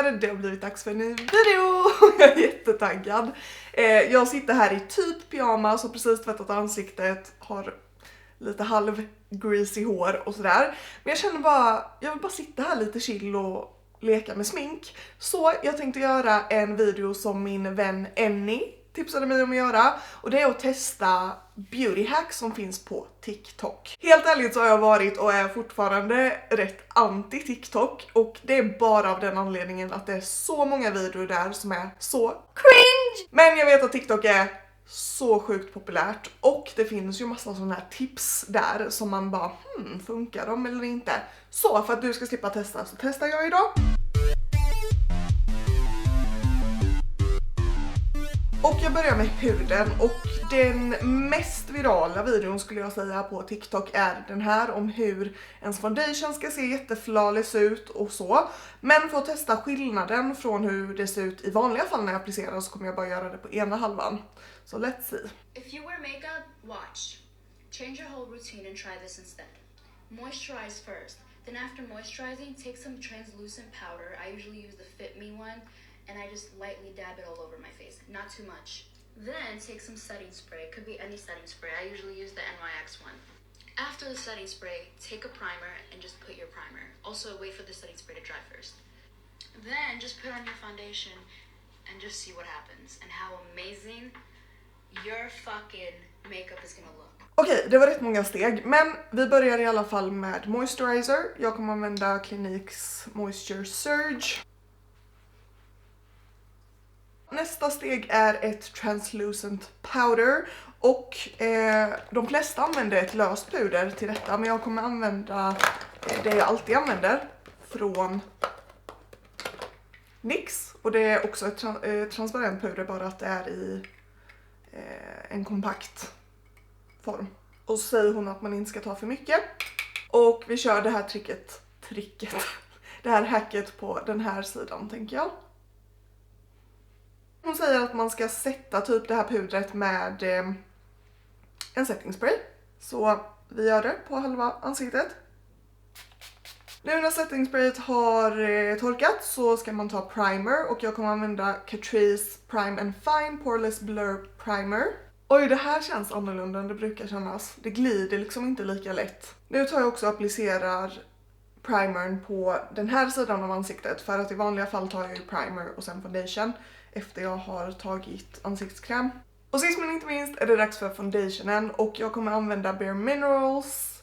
vänner! Det har blivit dags för en ny video! Jag är jättetaggad. Jag sitter här i typ pyjamas och precis tvättat ansiktet, har lite halv greasy hår och sådär. Men jag känner jag vill bara sitta här lite chill och leka med smink. Så jag tänkte göra en video som min vän Annie tipsade mig om att göra, och det är att testa beauty hacks som finns på TikTok. Helt ärligt så har jag varit och är fortfarande rätt anti TikTok, och det är bara av den anledningen att det är så många videor där som är så cringe. Men jag vet att TikTok är så sjukt populärt och det finns ju massa sådana här tips där som man bara funkar de eller inte? Så för att du ska slippa testa så testar jag idag. Och jag börjar med huden, och den mest virala videon skulle jag säga på TikTok är den här om hur ens foundation ska se jätteflawless ut och så. Men för att testa skillnaden från hur det ser ut i vanliga fall när jag applicerar så kommer jag bara göra det på ena halvan. Så let's see. If you wear makeup, watch. Change your whole routine and try this instead. Moisturize first. Then after moisturizing, take some translucent powder. I usually use the Fit Me one. And I just lightly dab it all over my face, not too much. Then take some setting spray, could be any setting spray. I usually use the NYX one. After the setting spray, take a primer and just put your primer. Also wait for the setting spray to dry first. Then just put on your foundation and just see what happens and how amazing your fucking makeup is gonna look. Okej, det var rätt många steg, men vi börjar i alla fall med moisturizer. Jag kommer använda Clinique's Moisture Surge. Nästa steg är ett translucent powder, och de flesta använder ett löst puder till detta, men jag kommer använda det jag alltid använder från NYX, och det är också ett transparent puder, bara att det är i en kompakt form. Och så säger hon att man inte ska ta för mycket, och vi kör det här det här hacket på den här sidan tänker jag. Hon säger att man ska sätta typ det här pudret med en setting spray. Så vi gör det på halva ansiktet. Nu när setting sprayet har torkat så ska man ta primer, och jag kommer använda Catrice Prime and Fine Poreless Blur Primer. Oj, det här känns annorlunda än det brukar kännas. Det glider liksom inte lika lätt. Nu tar jag också och applicerar primern på den här sidan av ansiktet, för att i vanliga fall tar jag ju primer och sen foundation efter jag har tagit ansiktskräm. Och sist men inte minst är det dags för foundationen, och jag kommer använda Bare Minerals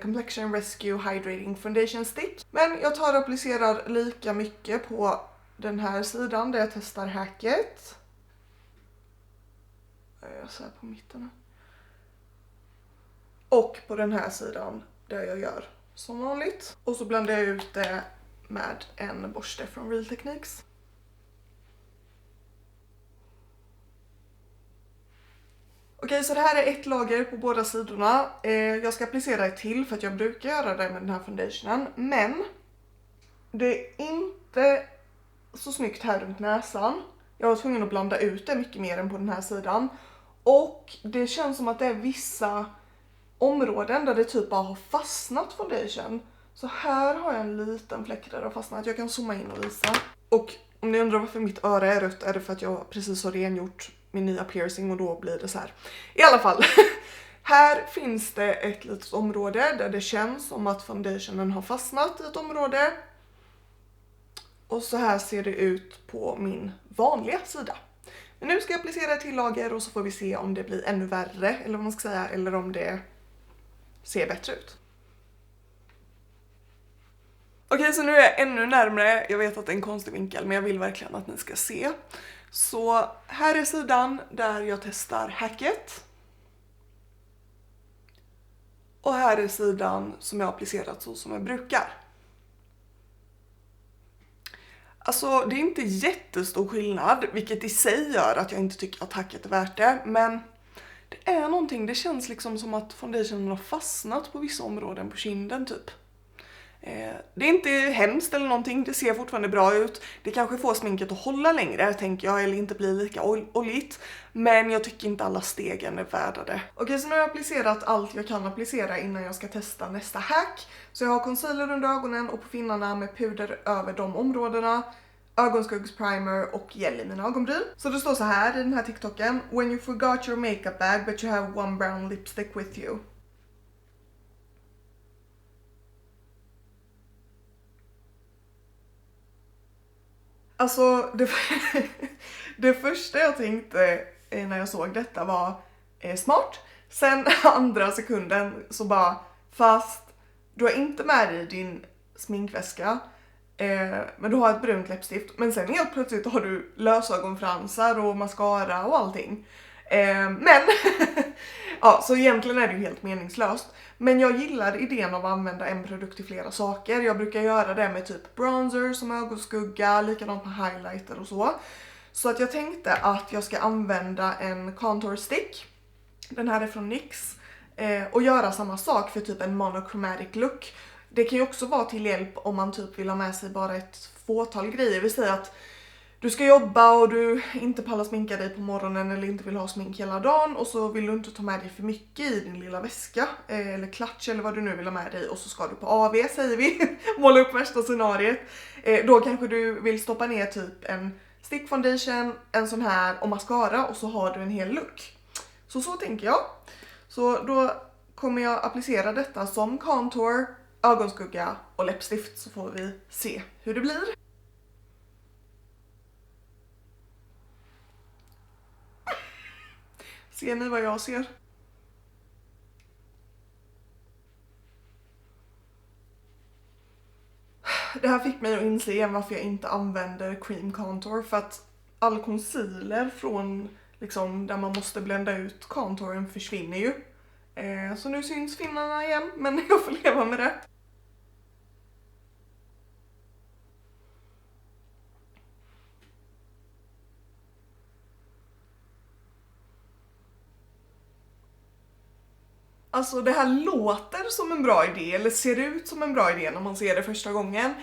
Complexion Rescue Hydrating Foundation Stick. Men jag tar och applicerar lika mycket på den här sidan där jag testar hacket. Jag ser på mitten här. Och på den här sidan där jag gör som vanligt. Och så blandar jag ut det med en borste från Real Techniques. Okej, så det här är ett lager på båda sidorna. Jag ska applicera ett till för att jag brukar göra det med den här foundationen. Men det är inte så snyggt här runt näsan. Jag var tvungen att blanda ut det mycket mer än på den här sidan. Och det känns som att det är vissa områden där det typ bara har fastnat foundation. Så här har jag en liten fläck där det har fastnat. Jag kan zooma in och visa. Och om ni undrar varför mitt öra är rött är det för att jag precis har rengjort min nya piercing, och då blir det så här. I alla fall, här finns det ett litet område där det känns som att foundationen har fastnat i ett område. Och så här ser det ut på min vanliga sida. Men nu ska jag applicera ett till lager, och så får vi se om det blir ännu värre, eller vad man ska säga, eller om det ser bättre ut. Okej, så nu är jag ännu närmare. Jag vet att det är en konstig vinkel, men jag vill verkligen att ni ska se. Så här är sidan där jag testar hacket. Och här är sidan som jag har applicerat så som jag brukar. Alltså det är inte jättestor skillnad, vilket i sig gör att jag inte tycker att hacket är värt det. Men det är någonting, det känns liksom som att foundationen har fastnat på vissa områden på kinden typ. Det är inte hemskt eller någonting, det ser fortfarande bra ut. Det kanske får sminket att hålla längre tänker jag, eller inte bli lika oljigt. Men jag tycker inte alla stegen är värda det. Okej, så nu har jag applicerat allt jag kan applicera innan jag ska testa nästa hack. Så jag har concealer under ögonen och på finnarna med puder över de områdena. ögonskuggsprimer och gel i mina ögonbryn. Så det står så här i den här TikToken: When you forgot your makeup bag but you have one brown lipstick with you. Alltså det första jag tänkte när jag såg detta var smart. Sen andra sekunden så bara, fast du har inte med dig din sminkväska, men du har ett brunt läppstift, men sen helt plötsligt har du lösögonfransar och mascara och allting. Men ja, så egentligen är det ju helt meningslöst. Men jag gillar idén av att använda en produkt till flera saker. Jag brukar göra det med typ bronzer som ögonskugga, likadant med highlighter och så. Så att jag tänkte att jag ska använda en contour stick. Den här är från NYX. Och göra samma sak för typ en monochromatic look. Det kan ju också vara till hjälp om man typ vill ha med sig bara ett fåtal grejer. Vi säger att du ska jobba och du inte pallar sminka dig på morgonen eller inte vill ha smink hela dagen, och så vill du inte ta med dig för mycket i din lilla väska eller klatsch eller vad du nu vill ha med dig, och så ska du på AV, säger vi, måla upp värsta scenariet. Då kanske du vill stoppa ner typ en stick foundation, en sån här och mascara, och så har du en hel look. Så tänker jag. Så då kommer jag applicera detta som contour, ögonskugga och läppstift, så får vi se hur det blir. Ser ni vad jag ser? Det här fick mig att inse igen varför jag inte använder cream contour, för att all concealer från liksom där man måste blända ut contouren försvinner ju. Så nu syns finnarna igen, men jag får leva med det. Alltså det här låter som en bra idé, eller ser ut som en bra idé när man ser det första gången.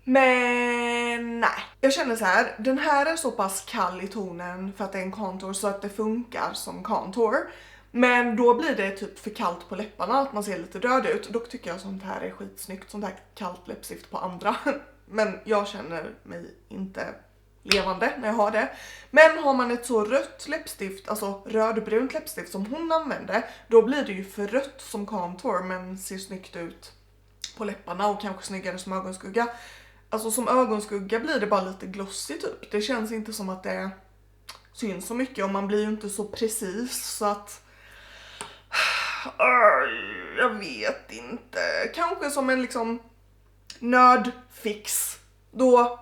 Men nej, jag känner så här, den här är så pass kall i tonen för att det är en contour så att det funkar som contour. Men då blir det typ för kallt på läpparna, att man ser lite död ut. Dock tycker jag sånt här är skitsnyggt, sånt här kallt läppstift på andra. Men jag känner mig inte levande när jag har det. Men har man ett så rött läppstift, alltså rödbrunt läppstift som hon använde, då blir det ju för rött som contour men ser snyggt ut på läpparna och kanske snyggare som ögonskugga. Alltså som ögonskugga blir det bara lite glossy typ. Det känns inte som att det syns så mycket och man blir ju inte så precis, så att jag vet inte. Kanske som en liksom nödfix. Då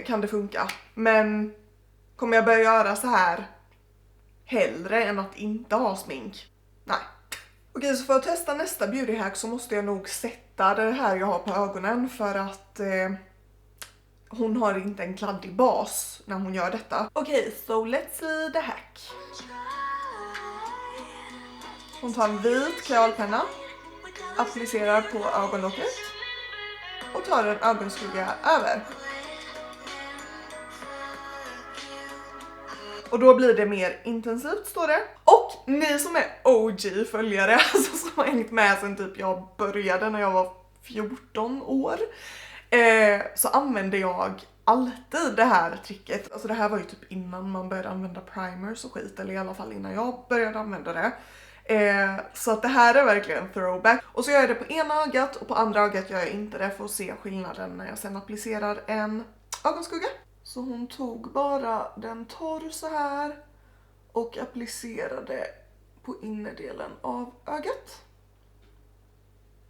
kan det funka. Men kommer jag börja göra så här hellre än att inte ha smink? Nej. Okej, så för att testa nästa beauty hack så måste jag nog sätta det här jag har på ögonen, för att hon har inte en kladdig bas när hon gör detta. Okej, so let's see the hack. Hon tar en vit kajalpenna, applicerar på ögonlocket och tar en ögonskugga över. Och då blir det mer intensivt, står det. Och ni som är OG-följare, alltså som har hängt med sen typ jag började när jag var 14 år, så använder jag alltid det här tricket. Alltså det här var ju typ innan man började använda primers och skit, eller i alla fall innan jag började använda det. Så att det här är verkligen throwback. Och så gör jag det på ena ögat och på andra ögat gör jag inte det, för att se skillnaden när jag sen applicerar en ögonskugga. Så hon tog bara den torr så här och applicerade på innerdelen av ögat.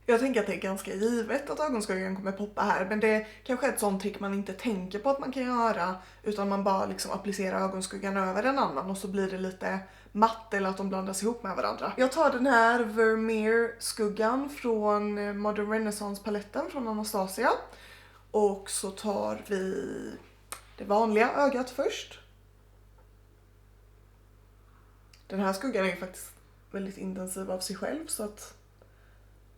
Jag tänker att det är ganska givet att ögonskuggan kommer poppa här, men det kanske är ett sånt trick man inte tänker på att man kan göra, utan man bara liksom applicerar ögonskuggan över en annan och så blir det lite matt, eller att de blandas ihop med varandra. Jag tar den här Vermeer-skuggan från Modern Renaissance-paletten från Anastasia, och så tar vi det vanliga ögat först. Den här skuggan är ju faktiskt väldigt intensiv av sig själv, så att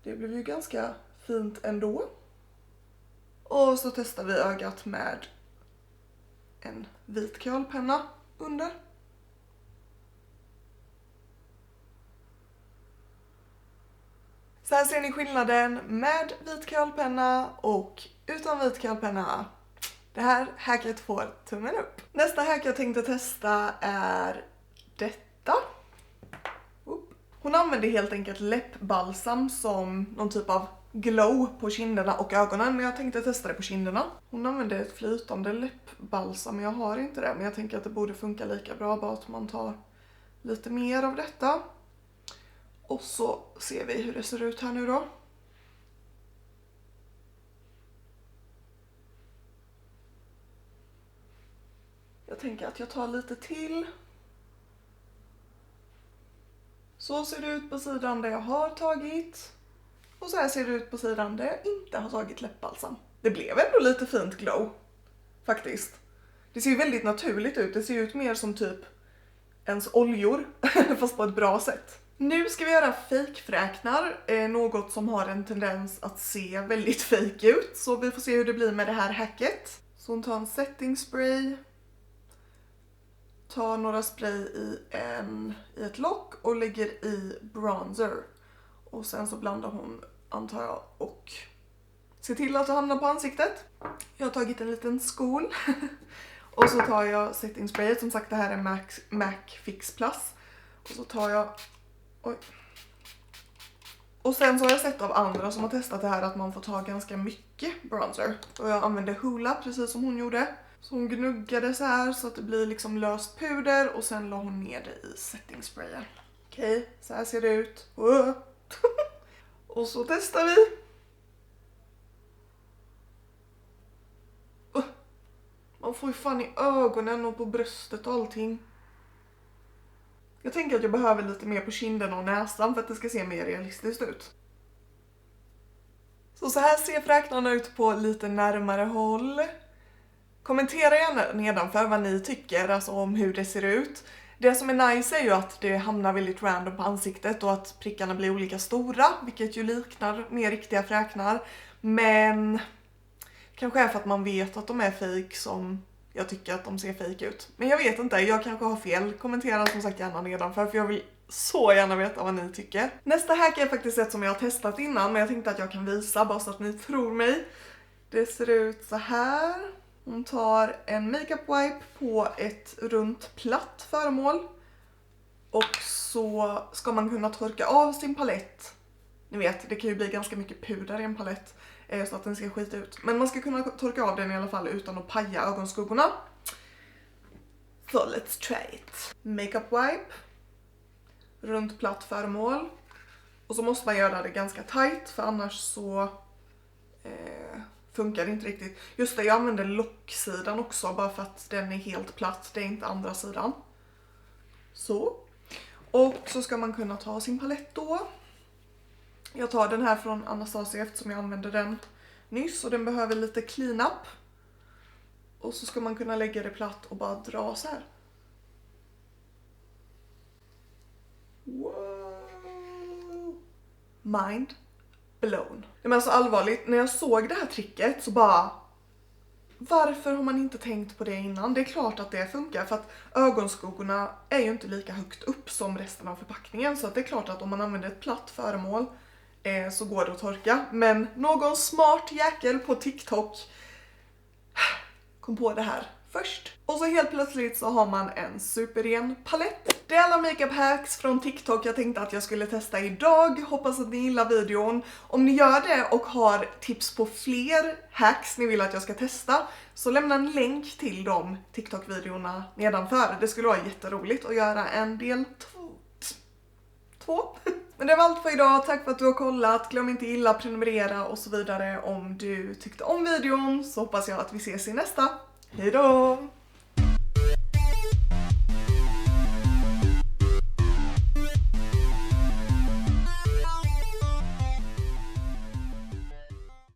det blev ju ganska fint ändå. Och så testar vi ögat med en vit kajalpenna under. Så här ser ni skillnaden med vit kajalpenna och utan vit kajalpenna. Det här hacket får tummen upp. Nästa hack jag tänkte testa är detta. Hon använder helt enkelt läppbalsam som någon typ av glow på kinderna och ögonen, men jag tänkte testa det på kinderna. Hon använder ett flytande läppbalsam, men jag har inte det, men jag tänker att det borde funka lika bra, bara att man tar lite mer av detta. Och så ser vi hur det ser ut här nu då. Jag tänker att jag tar lite till. Så ser det ut på sidan där jag har tagit. Och så här ser det ut på sidan där jag inte har tagit läppbalsam. Det blev ändå lite fint glow. Faktiskt. Det ser ju väldigt naturligt ut. Det ser ut mer som typ ens oljor. Fast på ett bra sätt. Nu ska vi göra fejkfräknar. Något som har en tendens att se väldigt fake ut. Så vi får se hur det blir med det här hacket. Så hon tar en setting spray. Tar några spray i ett lock och lägger i bronzer. Och sen så blandar hon, antar jag, och ser till att det hamnar på ansiktet. Jag har tagit en liten skål. Och så tar jag setting spray. Som sagt, det här är MAC Fix Plus. Och så tar jag... Oj. Och sen så har jag sett av andra som har testat det här att man får ta ganska mycket bronzer. Och jag använder Hoola precis som hon gjorde. Så hon gnuggade så här så att det blir liksom löst puder och sen la hon ner det i setting sprayen. Okej, så här ser det ut. Och så testar vi. Man får ju fan i ögonen och på bröstet och allting. Jag tänker att jag behöver lite mer på kinden och näsan för att det ska se mer realistiskt ut. Så här ser fräknarna ut på lite närmare håll. Kommentera gärna nedanför vad ni tycker, alltså om hur det ser ut. Det som är nice är ju att det hamnar väldigt random på ansiktet och att prickarna blir olika stora, vilket ju liknar mer riktiga fräknar. Men kanske är för att man vet att de är fake som jag tycker att de ser fake ut. Men jag vet inte, jag kanske har fel. Kommentera som sagt gärna nedanför för jag vill så gärna veta vad ni tycker. Nästa hack är faktiskt ett som jag har testat innan, men jag tänkte att jag kan visa bara så att ni tror mig. Det ser ut så här. Hon tar en makeup wipe på ett runt platt föremål. Och så ska man kunna torka av sin palett. Ni vet, det kan ju bli ganska mycket puder i en palett så att den ska skita ut. Men man ska kunna torka av den i alla fall utan att paja ögonskuggorna. So let's try it. Makeup wipe. Runt platt föremål. Och så måste man göra det ganska tight för annars så... funkar inte riktigt. Just det, jag använder locksidan också bara för att den är helt platt. Det är inte andra sidan. Så. Och så ska man kunna ta sin palett då. Jag tar den här från Anastasia eftersom jag använde den nyss. Och den behöver lite clean up. Och så ska man kunna lägga det platt och bara dra så här. Wow. Mind blown. Men alltså allvarligt, när jag såg det här tricket så bara... Varför har man inte tänkt på det innan? Det är klart att det funkar för att ögonskuggorna är ju inte lika högt upp som resten av förpackningen. Så att det är klart att om man använder ett platt föremål så går det att torka. Men någon smart jäkel på TikTok kom på det här först. Och så helt plötsligt så har man en superren palett. Det är alla makeup hacks från TikTok jag tänkte att jag skulle testa idag. Hoppas att ni gillar videon. Om ni gör det och har tips på fler hacks ni vill att jag ska testa så lämna en länk till de TikTok-videorna nedanför. Det skulle vara jätteroligt att göra en del 2. Men det var allt för idag. Tack för att du har kollat. Glöm inte gilla, prenumerera och så vidare om du tyckte om videon. Så hoppas jag att vi ses i nästa. Hej då!